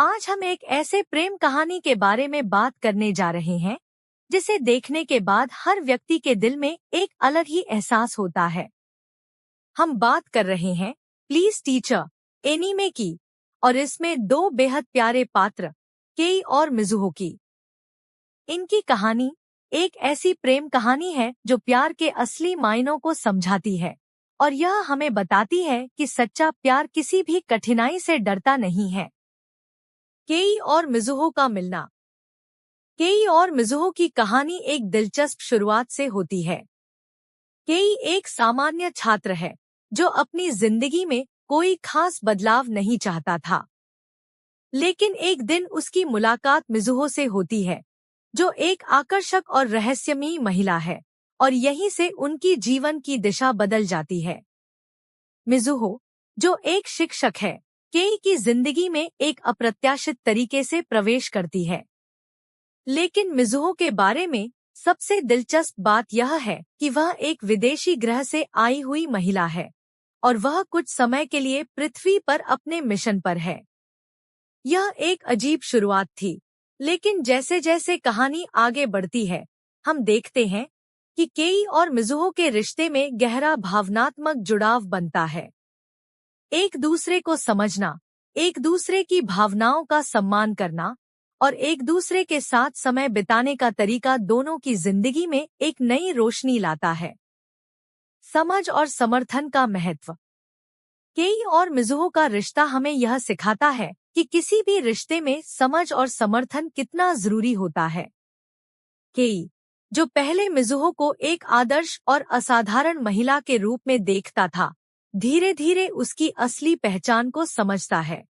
आज हम एक ऐसे प्रेम कहानी के बारे में बात करने जा रहे हैं जिसे देखने के बाद हर व्यक्ति के दिल में एक अलग ही एहसास होता है। हम बात कर रहे हैं प्लीज टीचर एनीमे की, और इसमें दो बेहद प्यारे पात्र केई और मिज़ुहो की। इनकी कहानी एक ऐसी प्रेम कहानी है जो प्यार के असली मायनों को समझाती है और यह हमें बताती है कि सच्चा प्यार किसी भी कठिनाई से डरता नहीं है। केई और मिज़ुहो का मिलना। केई और मिज़ुहो की कहानी एक दिलचस्प शुरुआत से होती है। केई एक सामान्य छात्र है जो अपनी जिंदगी में कोई खास बदलाव नहीं चाहता था, लेकिन एक दिन उसकी मुलाकात मिज़ुहो से होती है जो एक आकर्षक और रहस्यमयी महिला है, और यहीं से उनकी जीवन की दिशा बदल जाती है। मिज़ुहो, जो एक शिक्षक है, केई की जिंदगी में एक अप्रत्याशित तरीके से प्रवेश करती है। लेकिन मिज़ुहो के बारे में सबसे दिलचस्प बात यह है कि वह एक विदेशी ग्रह से आई हुई महिला है और वह कुछ समय के लिए पृथ्वी पर अपने मिशन पर है। यह एक अजीब शुरुआत थी, लेकिन जैसे जैसे कहानी आगे बढ़ती है, हम देखते हैं कि केई और मिज़ुहो के रिश्ते में गहरा भावनात्मक जुड़ाव बनता है। एक दूसरे को समझना, एक दूसरे की भावनाओं का सम्मान करना और एक दूसरे के साथ समय बिताने का तरीका दोनों की जिंदगी में एक नई रोशनी लाता है। समझ और समर्थन का महत्व। केई और मिज़ुहो का रिश्ता हमें यह सिखाता है कि किसी भी रिश्ते में समझ और समर्थन कितना जरूरी होता है। केई, जो पहले मिज़ुहो को एक आदर्श और असाधारण महिला के रूप में देखता था, धीरे धीरे उसकी असली पहचान को समझता है।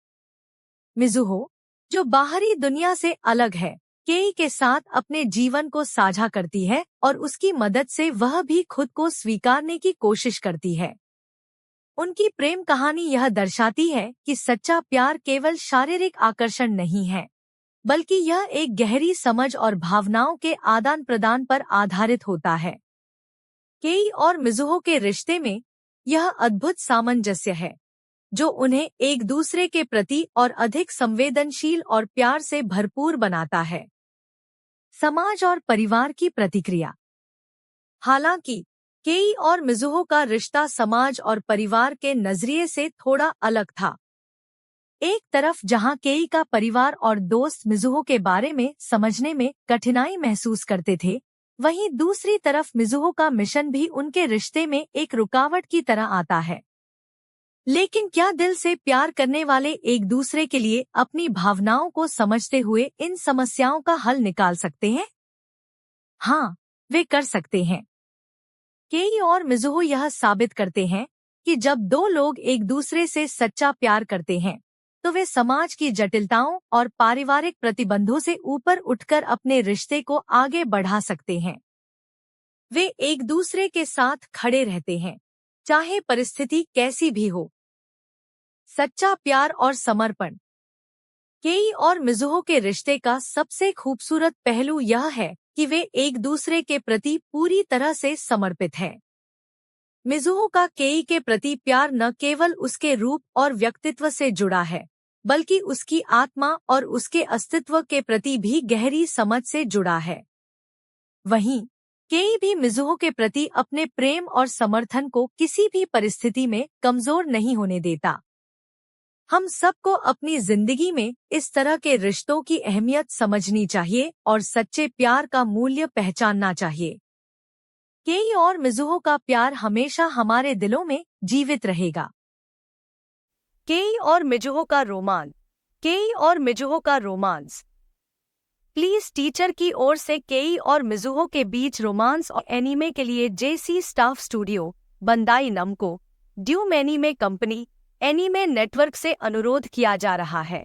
मिज़ुहो, जो बाहरी दुनिया से अलग है, केई के साथ अपने जीवन को साझा करती है और उसकी मदद से वह भी खुद को स्वीकारने की कोशिश करती है। उनकी प्रेम कहानी यह दर्शाती है कि सच्चा प्यार केवल शारीरिक आकर्षण नहीं है, बल्कि यह एक गहरी समझ और भावनाओं के आदान प्रदान पर आधारित होता है। केई और मिज़ुहो के रिश्ते में यह अद्भुत सामंजस्य है जो उन्हें एक दूसरे के प्रति और अधिक संवेदनशील और प्यार से भरपूर बनाता है। समाज और परिवार की प्रतिक्रिया। हालांकि केई और मिज़ुहो का रिश्ता समाज और परिवार के नजरिए से थोड़ा अलग था। एक तरफ जहां केई का परिवार और दोस्त मिज़ुहो के बारे में समझने में कठिनाई महसूस करते थे, वहीं दूसरी तरफ मिज़ुहो का मिशन भी उनके रिश्ते में एक रुकावट की तरह आता है। लेकिन क्या दिल से प्यार करने वाले एक दूसरे के लिए अपनी भावनाओं को समझते हुए इन समस्याओं का हल निकाल सकते हैं? हाँ, वे कर सकते हैं। केई और मिज़ुहो यह साबित करते हैं कि जब दो लोग एक दूसरे से सच्चा प्यार करते हैं, तो वे समाज की जटिलताओं और पारिवारिक प्रतिबंधों से ऊपर उठकर अपने रिश्ते को आगे बढ़ा सकते हैं। वे एक दूसरे के साथ खड़े रहते हैं, चाहे परिस्थिति कैसी भी हो। सच्चा प्यार और समर्पण। केई और मिज़ुहो के रिश्ते का सबसे खूबसूरत पहलू यह है कि वे एक दूसरे के प्रति पूरी तरह से समर्पित हैं। मिज़ुहो का केई के प्रति प्यार न केवल उसके रूप और व्यक्तित्व से जुड़ा है, बल्कि उसकी आत्मा और उसके अस्तित्व के प्रति भी गहरी समझ से जुड़ा है। वहीं केई भी मिज़ुहो के प्रति अपने प्रेम और समर्थन को किसी भी परिस्थिति में कमजोर नहीं होने देता। हम सबको अपनी जिंदगी में इस तरह के रिश्तों की अहमियत समझनी चाहिए और सच्चे प्यार का मूल्य पहचानना चाहिए। केई और मिज़ुहो का प्यार हमेशा हमारे दिलों में जीवित रहेगा। केई और मिज़ुहो का रोमांस। केई और मिज़ुहो का रोमांस। प्लीज टीचर की ओर से केई और मिज़ुहो के बीच रोमांस और एनीमे के लिए J C Staff studio, Bandai Namco, ड्यूम एनीमे कंपनी, एनीमे नेटवर्क से अनुरोध किया जा रहा है।